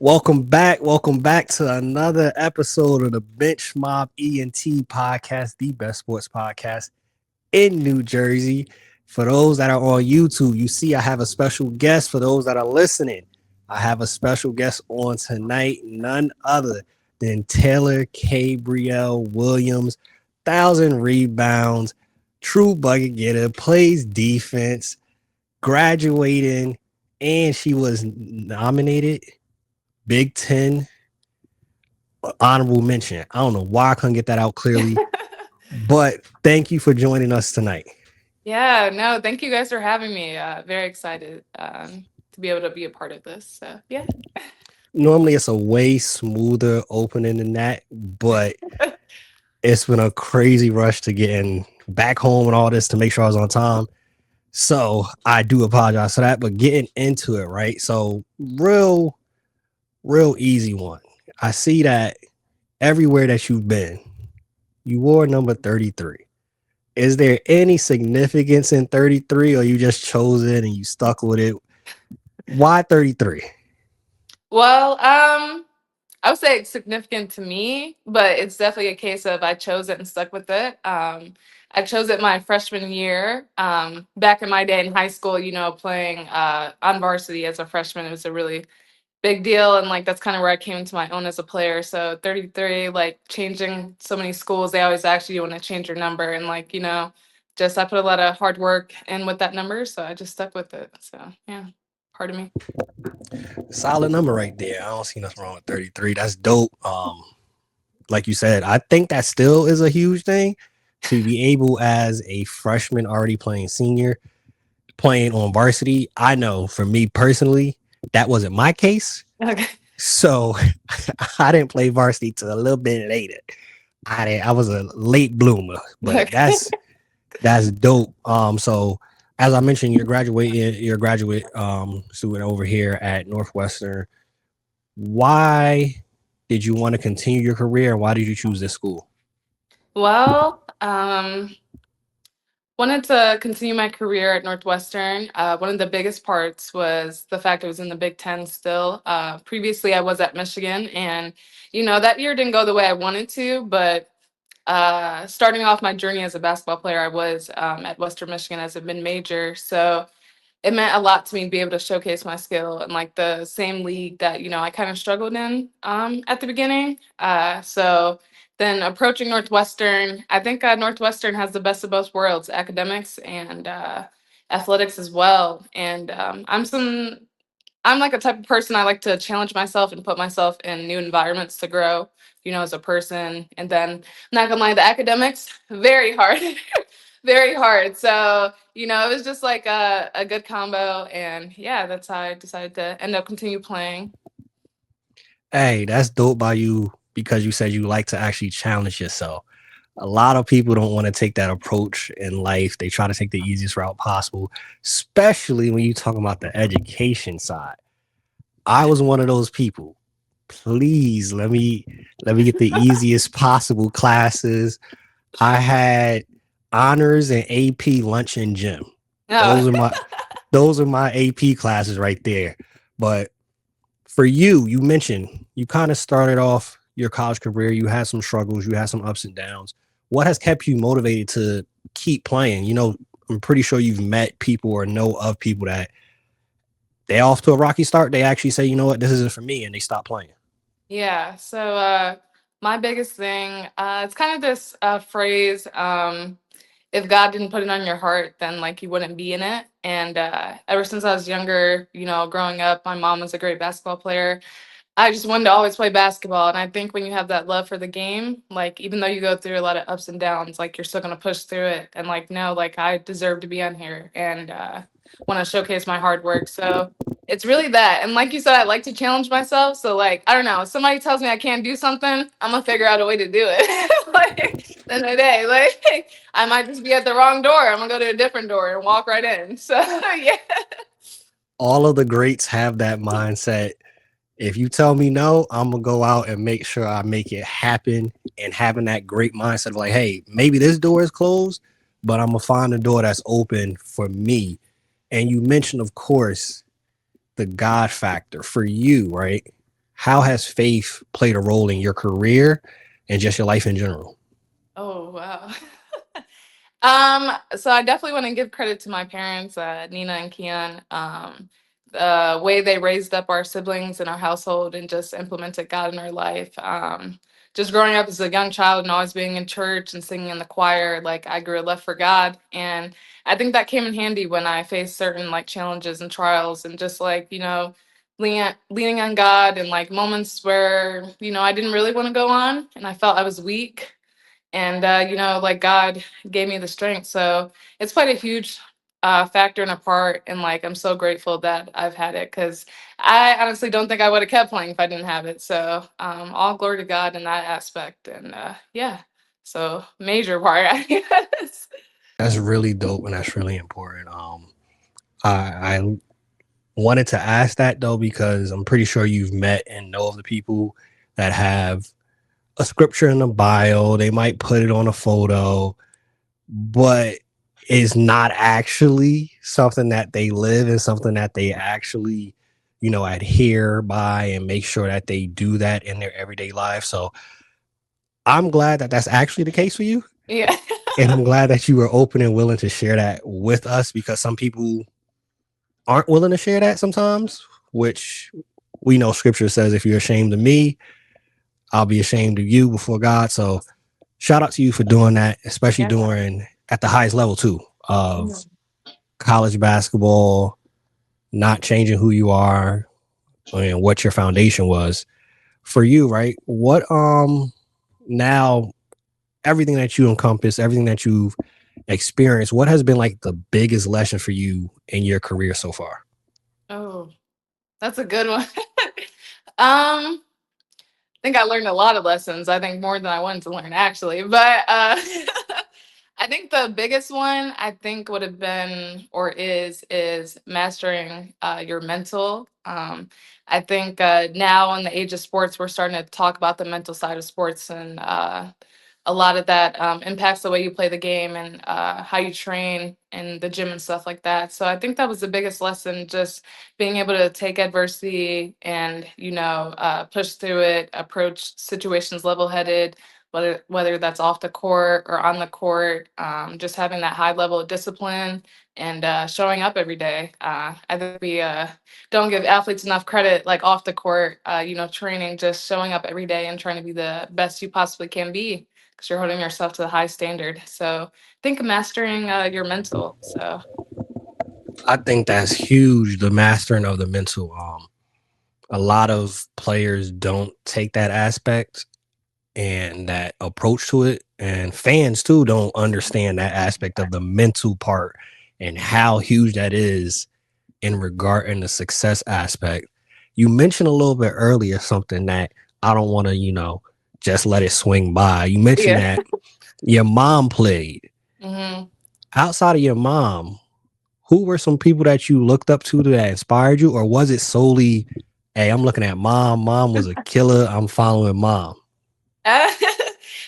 Welcome back. Welcome back to another episode of the Bench Mob.Ent Podcast, the best sports podcast in New Jersey. For those that are on YouTube, you see I have a special guest. For those that are listening, I have a special guest on tonight, none other than Taylor Gabrielle Williams, 1,000 rebounds, true bucket getter, plays defense, graduating, and she was nominated Big Ten honorable mention. I don't know why I couldn't get that out clearly, but thank you for joining us tonight. Yeah, no, thank you guys for having me. Very excited to be able to be a part of this. So, yeah. Normally, it's a way smoother opening than that, but it's been a crazy rush to getting back home and all this to make sure I was on time. So I do apologize for that, but getting into it, right? So real easy one. I see that everywhere that you've been, you wore number 33. Is there any significance in 33, or you just chose it and you stuck with it? Why 33? Well, I would say it's significant to me, but it's definitely a case of I chose it and stuck with it. I chose it my freshman year. Back in my day in high school, playing on varsity as a freshman, it was a really big deal, and like that's kind of where I came into my own as a player. So 33, like changing so many schools, they always ask you want to change your number, and just I put a lot of hard work in with that number, so I just stuck with it. So yeah, part of me. Solid number right there. I don't see nothing wrong with 33. That's dope. Like you said, I think that still is a huge thing to be able as a freshman already playing senior, playing on varsity. I know for me personally, that wasn't my case. Okay. So I didn't play varsity till a little bit later. I was a late bloomer, but Okay. that's dope. So as I mentioned, you're a graduate student over here at Northwestern. Why did you want to continue your career, and why did you choose this school? Well, wanted to continue my career at Northwestern. One of the biggest parts was the fact I was in the Big Ten still. Previously, I was at Michigan, and that year didn't go the way I wanted to. But starting off my journey as a basketball player, I was at Western Michigan as a mid-major, so it meant a lot to me to be able to showcase my skill in like the same league that I kind of struggled in at the beginning. So then approaching Northwestern, I think Northwestern has the best of both worlds, academics and athletics as well. And I'm like a type of person, I like to challenge myself and put myself in new environments to grow, as a person. And then, I'm not gonna lie, the academics, very hard, very hard. So, it was just like a good combo. And yeah, that's how I decided to end up continue playing. Hey, that's dope by you because you said you like to actually challenge yourself. A lot of people don't want to take that approach in life. They try to take the easiest route possible, especially when you're talking about the education side. I was one of those people. Please let me get the easiest possible classes. I had honors and AP lunch and gym. Oh, Those are my those are my AP classes right there. But for you, you mentioned you kind of started off your college career. You had some struggles, you had some ups and downs. What has kept you motivated to keep playing? I'm pretty sure you've met people or know of people that they off to a rocky start. They actually say, you know what, this isn't for me, and they stop playing. yeah. So my biggest thing, it's kind of this phrase, if God didn't put it on your heart, then like you wouldn't be in it. And ever since I was younger, growing up, my mom was a great basketball player. I just wanted to always play basketball. And I think when you have that love for the game, like even though you go through a lot of ups and downs, like you're still gonna push through it. And like no, like I deserve to be on here and want to showcase my hard work. So it's really that. And like you said, I like to challenge myself. So like I don't know, if somebody tells me I can't do something, I'm gonna figure out a way to do it. Like the end of the day, like I might just be at the wrong door. I'm gonna go to a different door and walk right in. So yeah. All of the greats have that mindset. If you tell me no, I'm gonna go out and make sure I make it happen, and having that great mindset of like, hey, maybe this door is closed, but I'm gonna find a door that's open for me. And you mentioned, of course, the God factor for you, right? how has faith played a role in your career and just your life in general? Oh wow. So I definitely want to give credit to my parents, Nina and Kian. The way they raised up our siblings in our household and just implemented God in our life. Just growing up as a young child and always being in church and singing in the choir, like I grew a love for God. And I think that came in handy when I faced certain like challenges and trials and just like, leaning on God and like moments where, I didn't really want to go on and I felt I was weak and like God gave me the strength. So it's quite a huge factor and a part, and like I'm so grateful that I've had it because I honestly don't think I would have kept playing if I didn't have it. So all glory to God in that aspect, and yeah, so major part, I guess. That's really dope and that's really important. I wanted to ask that though because I'm pretty sure you've met and know of the people that have a scripture in the bio. They might put it on a photo, but it's not actually something that they live and something that they actually, adhere by and make sure that they do that in their everyday life. So I'm glad that that's actually the case for you. Yeah. And I'm glad that you were open and willing to share that with us because some people aren't willing to share that sometimes, which we know scripture says, if you're ashamed of me, I'll be ashamed of you before God. So shout out to you for doing that, especially Yeah. doing at the highest level too of Mhm. college basketball, not changing who you are and what your foundation was for you, right? What now everything that you encompass, everything that you've experienced, what has been like the biggest lesson for you in your career so far? Oh, that's a good one. um think I learned a lot of lessons. I think more than I wanted to learn actually. But I think the biggest one I think would have been or is mastering your mental. I think now in the age of sports, we're starting to talk about the mental side of sports, and a lot of that impacts the way you play the game and how you train in the gym and stuff like that. So I think that was the biggest lesson, just being able to take adversity and push through it, approach situations level headed, whether that's off the court or on the court, just having that high level of discipline and showing up every day. I think we don't give athletes enough credit, like off the court, training, just showing up every day and trying to be the best you possibly can be because you're holding yourself to the high standard. So I think mastering your mental. So I think that's huge, the mastering of the mental. A lot of players don't take that aspect and that approach to it. And fans too don't understand that aspect of the mental part and how huge that is in regard in the success aspect. You mentioned a little bit earlier something that I don't want to, just let it swing by. You mentioned yeah. that your mom played. hmm Outside of your mom, who were some people that you looked up to that inspired you, or was it solely, hey, I'm looking at mom. Mom was a killer. I'm following mom. Uh,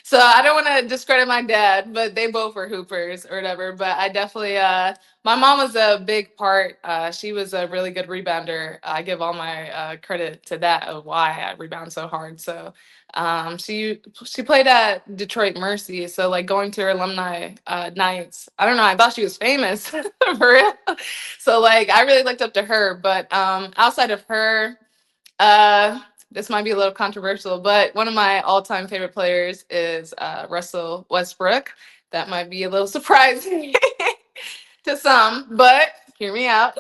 so I don't want to discredit my dad, but they both were hoopers or whatever. But I definitely, my mom was a big part. She was a really good rebounder. I give all my credit to that of why I rebound so hard. So she played at Detroit Mercy. So like going to her alumni nights, I don't know. I thought she was famous for real. So like I really looked up to her. But outside of her. This might be a little controversial, but one of my all-time favorite players is Russell Westbrook. That might be a little surprising to some, but hear me out.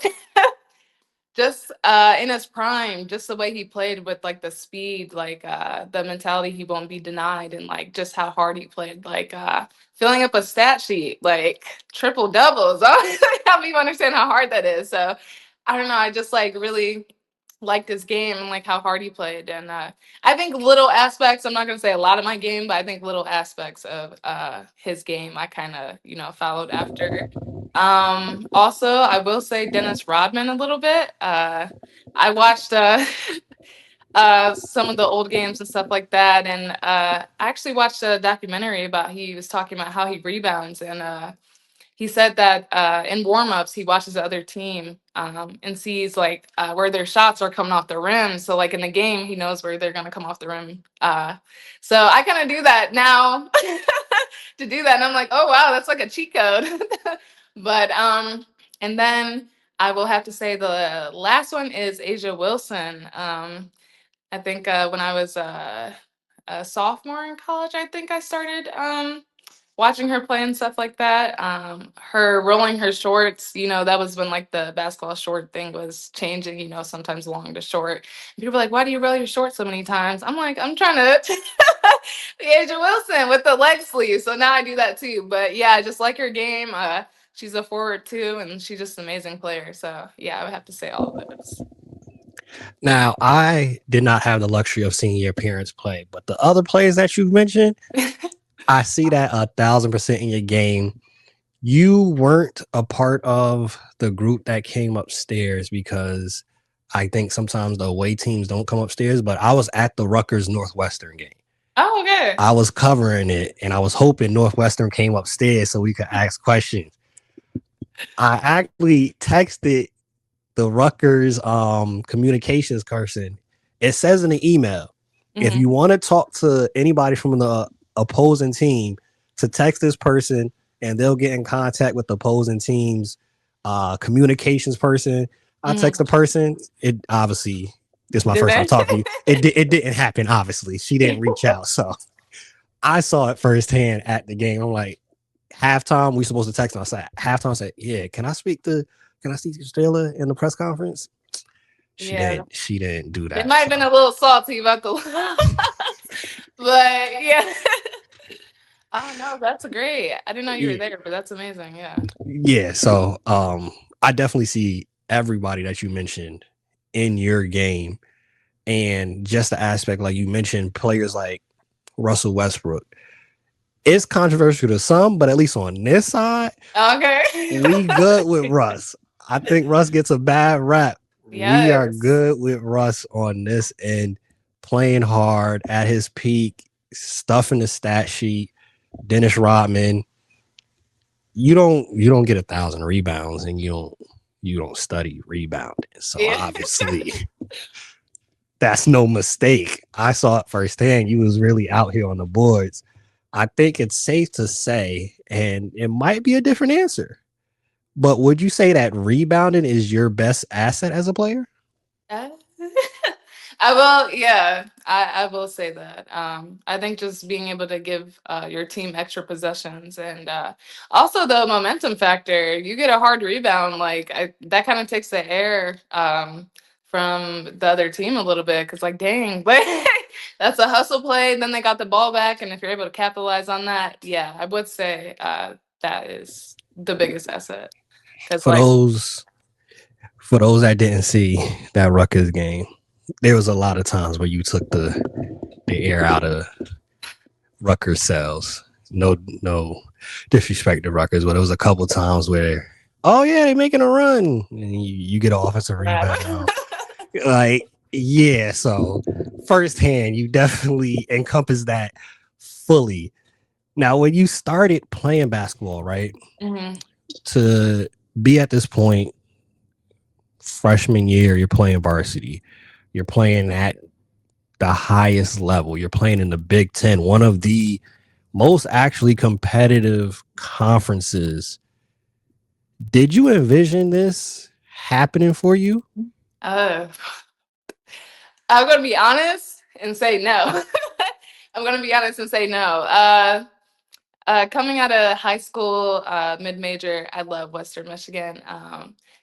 Just in his prime, just the way he played with like the speed, like the mentality he won't be denied, and like just how hard he played, like filling up a stat sheet, like triple doubles. I don't even understand how hard that is. So I don't know. I just like really liked his game and like how hard he played. And I think little aspects, I'm not going to say a lot of my game, but I think little aspects of his game I kind of, followed after. Also, I will say Dennis Rodman a little bit. I watched some of the old games and stuff like that. And I actually watched a documentary about he was talking about how he rebounds and he said that in warm-ups he watches the other team and sees like where their shots are coming off the rim. So like in the game, he knows where they're gonna come off the rim. So I kind of do that now to do that, and I'm like, oh wow, that's like a cheat code. But and then I will have to say the last one is Asia Wilson. I think when I was a sophomore in college, I think I started watching her play and stuff like that. Her rolling her shorts, that was when like the basketball short thing was changing, sometimes long to short. And people were like, why do you roll your shorts so many times? I'm like, I'm trying to be Asia Wilson with the leg sleeve. So now I do that too. But yeah, I just like her game. She's a forward too, and she's just an amazing player. So yeah, I would have to say all of those. Now, I did not have the luxury of seeing your parents play, but the other players that you've mentioned, I see that 1,000% in your game. You weren't a part of the group that came upstairs because I think sometimes the away teams don't come upstairs, but I was at the Rutgers Northwestern game. Oh, okay. I was covering it and I was hoping Northwestern came upstairs so we could ask questions. I actually texted the Rutgers communications person. It says in the email, if you want to talk to anybody from the opposing team, to text this person and they'll get in contact with the opposing team's communications person. I text the person. It obviously, this is my first time talking to you. It didn't happen, obviously. She didn't reach out. So I saw it firsthand at the game. I'm like, halftime, we supposed to text him. I said, halftime, I said, yeah, can I speak to Taylor in the press conference? She didn't do that. It might have been a little salty about the but yeah. Oh no, that's great. I didn't know you were there, but that's amazing. Yeah. Yeah. So I definitely see everybody that you mentioned in your game. And just the aspect, like you mentioned, players like Russell Westbrook. It's controversial to some, but at least on this side, okay, we good with Russ. I think Russ gets a bad rap. Yes. We are good with Russ on this end, playing hard at his peak, stuffing the stat sheet. Dennis Rodman, you don't get 1,000 rebounds and you don't study rebounding. So obviously that's no mistake. I saw it firsthand. You was really out here on the boards. I think it's safe to say, and it might be a different answer, but would you say that rebounding is your best asset as a player? I will, yeah, I will say that. I think just being able to give your team extra possessions and also the momentum factor. You get a hard rebound, like that kind of takes the air from the other team a little bit because, like, dang, that's a hustle play. Then they got the ball back, and if you're able to capitalize on that, yeah, I would say that is the biggest asset. For those that didn't see that Rutgers game, there was a lot of times where you took the air out of Rutgers cells. No disrespect to Rutgers, but it was a couple times where, oh yeah, they're making a run, and you get an offensive rebound. Like, yeah, so firsthand, you definitely encompass that fully. Now, when you started playing basketball, right, to be at this point, freshman year, you're playing varsity. You're playing at the highest level. You're playing in the Big Ten, one of the most actually competitive conferences. Did you envision this happening for you? I'm going to be honest and say no. I'm going to be honest and say no. Coming out of high school, mid-major, I love Western Michigan.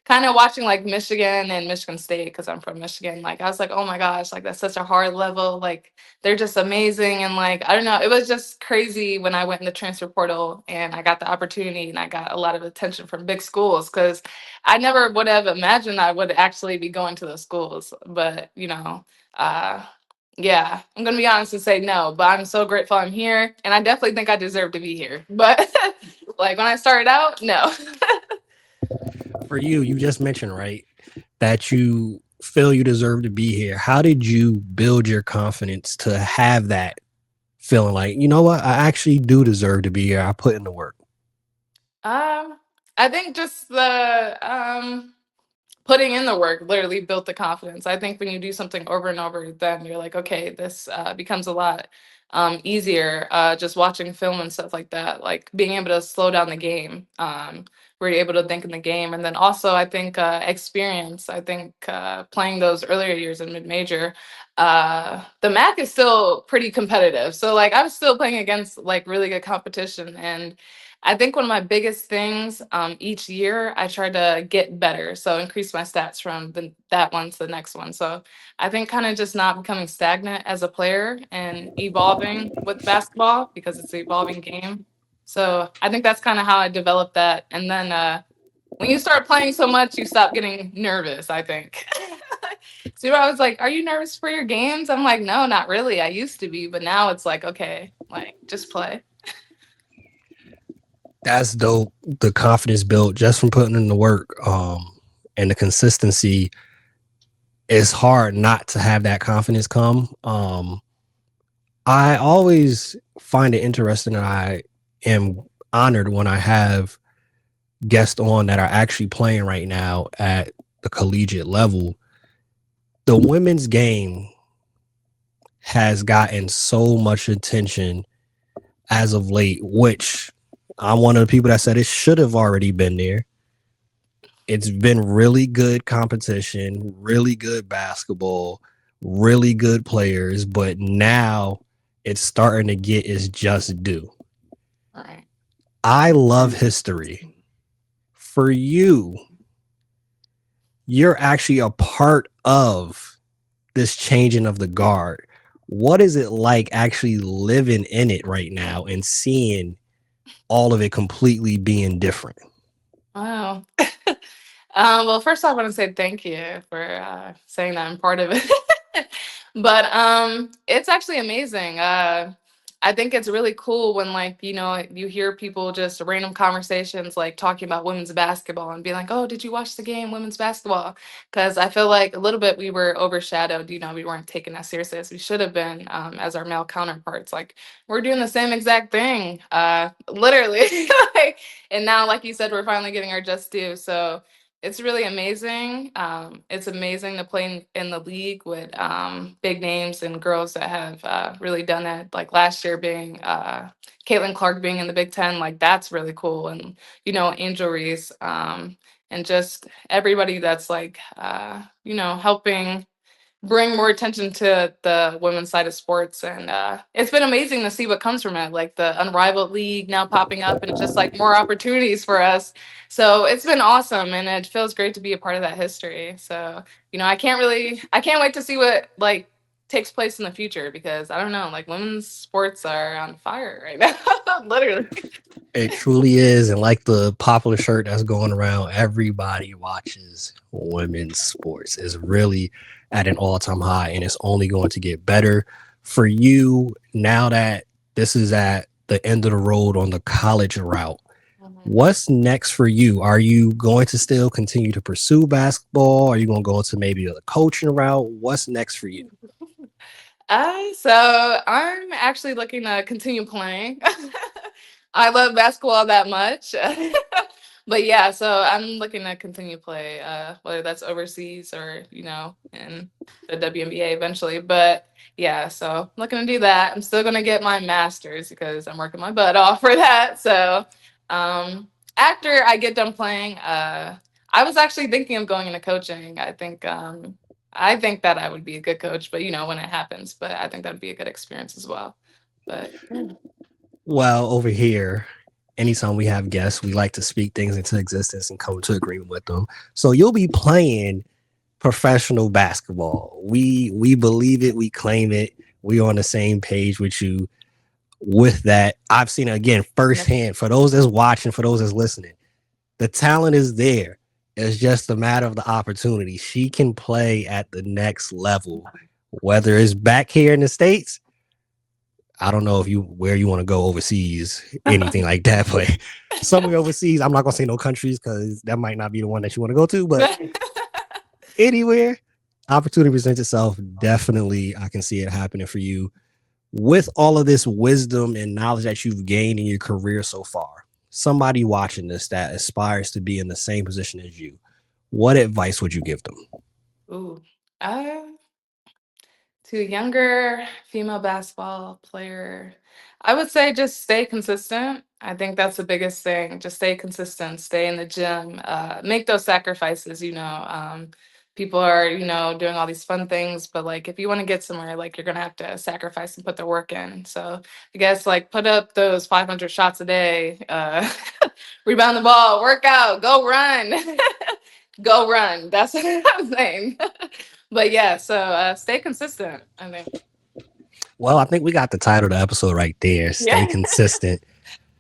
Kind of watching like Michigan and Michigan State because I'm from Michigan. Like I was like, oh my gosh, like that's such a hard level. Like they're just amazing. And like, I don't know, it was just crazy when I went in the transfer portal and I got the opportunity and I got a lot of attention from big schools because I never would have imagined I would actually be going to those schools. But, yeah, I'm going to be honest and say no, but I'm so grateful I'm here. And I definitely think I deserve to be here. But like when I started out, no. For you, you just mentioned, right, that you feel you deserve to be here. How did you build your confidence to have that feeling like, you know what, I actually do deserve to be here. I put in the work. I think just the putting in the work literally built the confidence. I think when you do something over and over, then you're like, okay, this becomes a lot easier. Just watching film and stuff like that, like being able to slow down the game. Where you're able to think in the game, and then also I think experience. I think playing those earlier years in mid-major, the MAC is still pretty competitive. So like I'm still playing against like really good competition, and I think one of my biggest things each year, I try to get better. So increase my stats from that one to the next one. So I think kind of just not becoming stagnant as a player and evolving with basketball because it's an evolving game. So I think that's kind of how I developed that. And then when you start playing so much, you stop getting nervous, I think. So I was like, are you nervous for your games? I'm like, no, not really. I used to be, but now it's like, okay, like just play. That's dope. The confidence built just from putting in the work, and the consistency. It's hard not to have that confidence come. I always find it interesting, and I am honored when I have guests on that are actually playing right now at the collegiate level. The women's game has gotten so much attention as of late, which I'm one of the people that said it should have already been there. It's been really good competition, really good basketball, really good players, but now it's starting to get its just due. All right. I love history. For you, you're actually a part of this changing of the guard. What is it like actually living in it right now and seeing all of it completely being different? Wow. Well, first off, I want to say thank you for saying that I'm part of it. But it's actually amazing. I think it's really cool when, like, you hear people just random conversations like talking about women's basketball and being like, oh, did you watch the game, women's basketball? Because I feel like a little bit we were overshadowed. We weren't taken as seriously as we should have been as our male counterparts. Like, we're doing the same exact thing, literally. Like, and now, like you said, we're finally getting our just due. So it's really amazing. It's amazing to play in the league with big names and girls that have really done it. Like last year being Caitlin Clark being in the Big Ten, like that's really cool. And, Angel Reese and just everybody that's like, helping bring more attention to the women's side of sports. And it's been amazing to see what comes from it, like the Unrivaled League now popping up and just like more opportunities for us. So it's been awesome, and it feels great to be a part of that history. So, I can't wait to see what like takes place in the future, because I don't know, like women's sports are on fire right now. Literally. It truly is. And like the popular shirt that's going around, everybody watches women's sports. Is really at an all-time high, and it's only going to get better for you now that this is at the end of the road on the college route. What's next for you? Are you going to still continue to pursue basketball? Are you going to go into maybe the coaching route? What's next for you? So I'm actually looking to continue playing. I love basketball that much. But yeah, so I'm looking to continue play, whether that's overseas or, in the WNBA eventually. But yeah, so looking to do that. I'm still gonna get my master's because I'm working my butt off for that. So after I get done playing, I was actually thinking of going into coaching. I think that I would be a good coach, but when it happens. But I think that'd be a good experience as well. But Well, over here, anytime we have guests, we like to speak things into existence and come to agreement with them. So you'll be playing professional basketball. We believe it, we claim it. We on the same page with you with that. I've seen it again firsthand. For those that's watching, for those that's listening, the talent is there. It's just a matter of the opportunity. She can play at the next level, whether it's back here in the States. I don't know where you want to go overseas, anything like that, but somewhere overseas. I'm not gonna say no countries because that might not be the one that you want to go to, but anywhere opportunity presents itself, definitely I can see it happening for you. With all of this wisdom and knowledge that you've gained in your career so far, somebody watching this that aspires to be in the same position as you, what advice would you give them? Ooh. Uh, to a younger female basketball player, I would say just stay consistent. I think that's the biggest thing. Just stay consistent, stay in the gym, make those sacrifices, people are, doing all these fun things, but like if you want to get somewhere, like you're gonna have to sacrifice and put the work in. So I guess like put up those 500 shots a day, rebound the ball, work out, go run. Go run. That's what I'm saying. But yeah, so stay consistent, I think. Well, I think we got the title of the episode right there. Stay Yeah. consistent.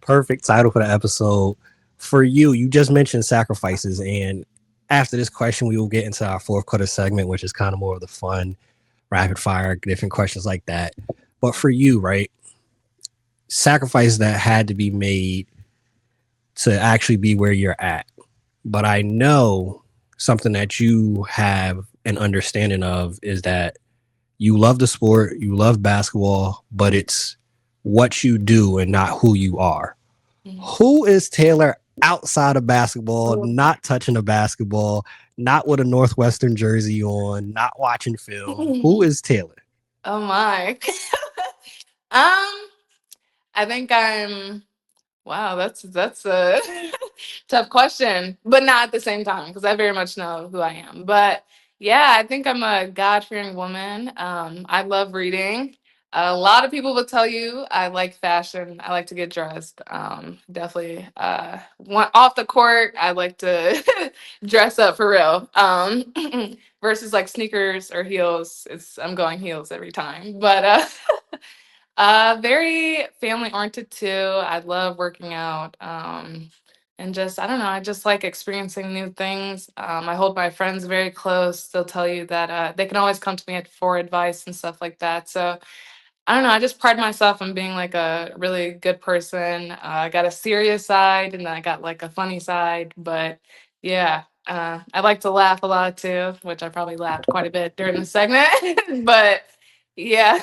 Perfect title for the episode. For you, you just mentioned sacrifices. And after this question, we will get into our fourth quarter segment, which is kind of more of the fun, rapid fire, different questions like that. But for you, right? Sacrifices that had to be made to actually be where you're at. But I know something that you have an understanding of is that you love the sport, you love basketball, but it's what you do and not who you are. Who is Taylor outside of basketball, not touching the basketball, not with a Northwestern jersey on, not watching film? Who is Taylor? Oh my. Um, I think I'm wow, that's a tough question, but not at the same time because I very much know who I am. But yeah, I think I'm a God-fearing woman. I love reading. A lot of people will tell you I like fashion. I like to get dressed. Definitely. Off the court, I like to dress up for real. Versus like sneakers or heels. I'm going heels every time. But very family oriented too. I love working out. And just, I don't know, I just like experiencing new things. I hold my friends very close. They'll tell you that they can always come to me for advice and stuff like that. So I don't know, I just pride myself on being like a really good person. I got a serious side and then I got like a funny side. But yeah, I like to laugh a lot too, which I probably laughed quite a bit during the segment. But yeah.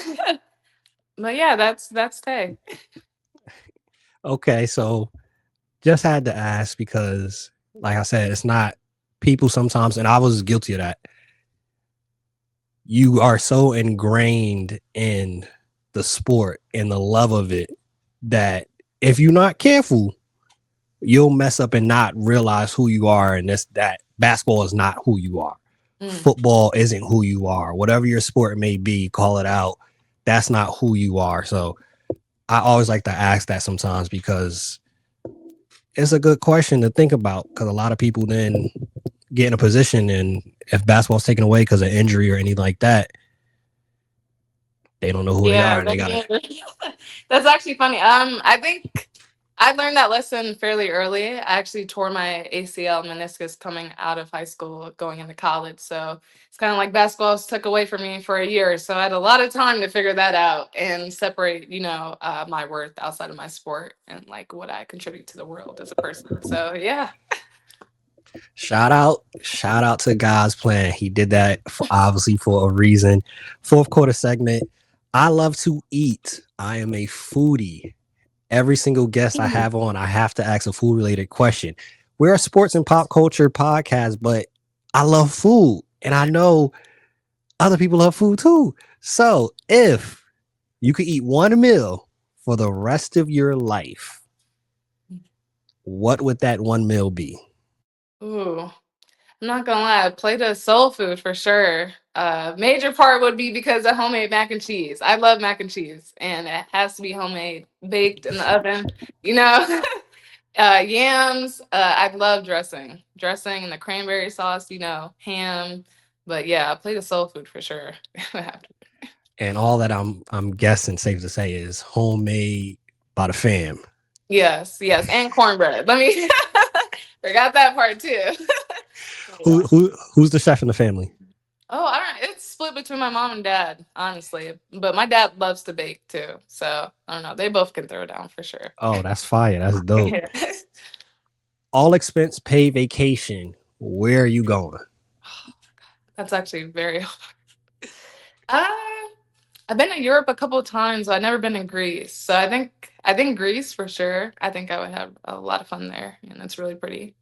But yeah, that's Tay. Okay, so just had to ask because, like I said, it's not people sometimes, and I was guilty of that. You are so ingrained in the sport and the love of it that if you're not careful, you'll mess up and not realize who you are. And that basketball is not who you are. Mm. Football isn't who you are. Whatever your sport may be, call it out. That's not who you are. So I always like to ask that sometimes because it's a good question to think about because a lot of people then get in a position and if basketball's taken away because of injury or anything like that, they don't know who they are Yeah, and they gotta. that's actually funny. I think I learned that lesson fairly early. I actually tore my ACL meniscus coming out of high school, going into college. So it's kind of like basketball took away from me for a year. So I had a lot of time to figure that out and separate, my worth outside of my sport and like what I contribute to the world as a person. So yeah. Shout out to God's plan. He did that for obviously for a reason. Fourth quarter segment. I love to eat. I am a foodie. Every single guest I have on, I have to ask a food related question. We're a sports and pop culture podcast, but I love food and I know other people love food too. So if you could eat one meal for the rest of your life, what would that one meal be? Ooh, I'm not gonna lie, plate of soul food for sure. Major part would be because of homemade mac and cheese. I love mac and cheese, and it has to be homemade, baked in the oven. You know, yams. I love dressing and the cranberry sauce. Ham. But yeah, a plate of soul food for sure. And all that I'm guessing safe to say is homemade by the fam. Yes, yes, and cornbread. Let me forgot that part too. Yeah. Who's the chef in the family? Oh, I don't. It's split between my mom and dad, honestly. But my dad loves to bake too, so I don't know. They both can throw down for sure. Oh, that's fire. That's dope. Yeah. All expense paid vacation. Where are you going? That's actually very hard. Uh, I've been to Europe a couple of times. But I've never been to Greece, so I think Greece for sure. I think I would have a lot of fun there, and it's really pretty.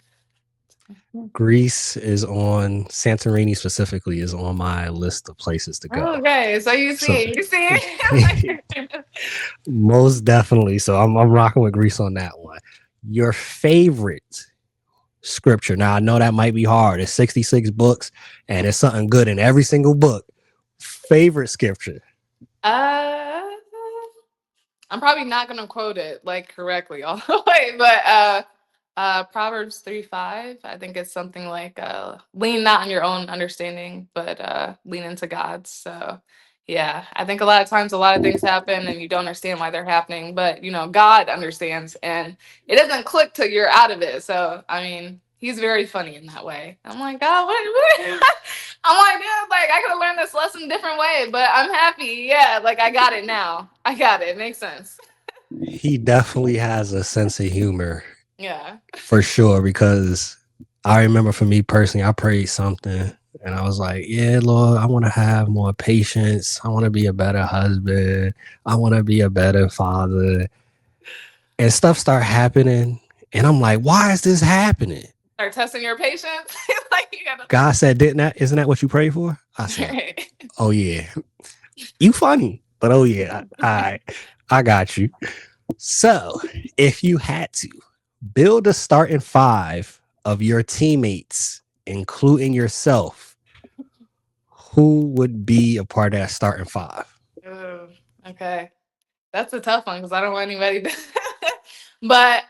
Greece is on Santorini specifically is on my list of places to go. Okay, so So you see. most definitely. So I'm rocking with Greece on that one. Your favorite scripture. Now I know that might be hard. It's 66 books and it's something good in every single book. Favorite scripture. uh, I'm probably not gonna quote it like correctly all the way, but Proverbs 3:5. I think it's something like lean not on your own understanding, but lean into God's. So yeah, I think a lot of times a lot of things happen and you don't understand why they're happening, but God understands and it doesn't click till you're out of it. So I mean, he's very funny in that way. I'm like, God, what? I'm like, dude, like I could have learned this lesson a different way, but I'm happy. Yeah, like I got it now. I got it. It makes sense. He definitely has a sense of humor Yeah. for sure. Because I remember for me personally, I prayed something and I was like, yeah, Lord, I want to have more patience. I want to be a better husband. I want to be a better father. And stuff start happening. And I'm like, why is this happening? Start testing your patience. Like you gotta. God said, isn't that what you prayed for? I said, oh yeah, you funny, but oh yeah, I got you. So if you had to build a starting five of your teammates, including yourself, who would be a part of that starting five? Ooh, okay. That's a tough one because I don't want anybody to but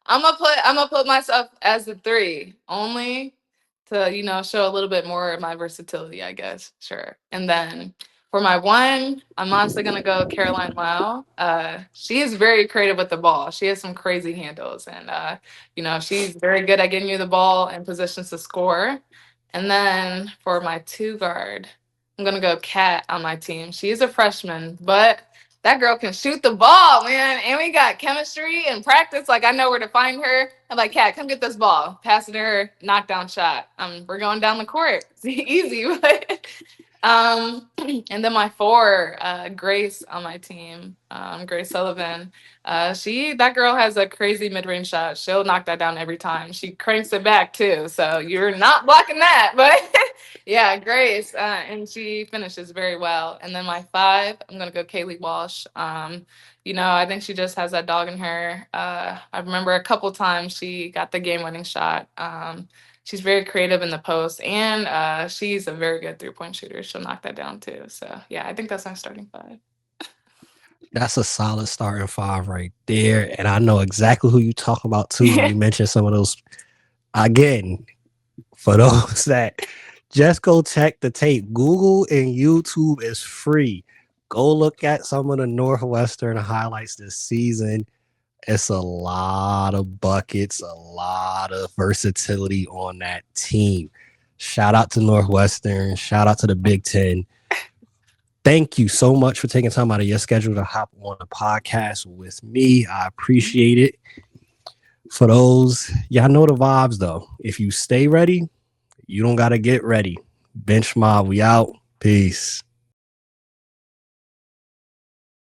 I'm gonna put myself as the three only to show a little bit more of my versatility, I guess. Sure. And then for my one, I'm honestly gonna go Caroline Lau. She is very creative with the ball. She has some crazy handles, and she's very good at getting you the ball in positions to score. And then for my two guard, I'm gonna go Kat on my team. She's a freshman, but that girl can shoot the ball, man. And we got chemistry and practice. Like I know where to find her. I'm like, Kat, come get this ball. Pass it to her. Knockdown shot. We're going down the court. It's easy, but and then my four, Grace on my team, Grace Sullivan. That girl has a crazy mid-range shot. She'll knock that down every time. She cranks it back too, so you're not blocking that. But yeah, Grace, and she finishes very well. And then my five, I'm gonna go Kaylee Walsh. I think she just has that dog in her. I remember a couple times she got the game-winning shot. She's very creative in the post, and she's a very good three-point shooter. She'll knock that down too. So yeah, I think that's my starting five. That's a solid starting five right there. And I know exactly who you talk about too. You mentioned some of those. Again, for those that just go check the tape, Google and YouTube is free. Go look at some of the Northwestern highlights this season. It's a lot of buckets, a lot of versatility on that team. Shout out to Northwestern. Shout out to the Big Ten. Thank you so much for taking time out of your schedule to hop on the podcast with me. I appreciate it. For those, y'all know the vibes though. If you stay ready, you don't got to get ready. Bench Mob, we out. Peace.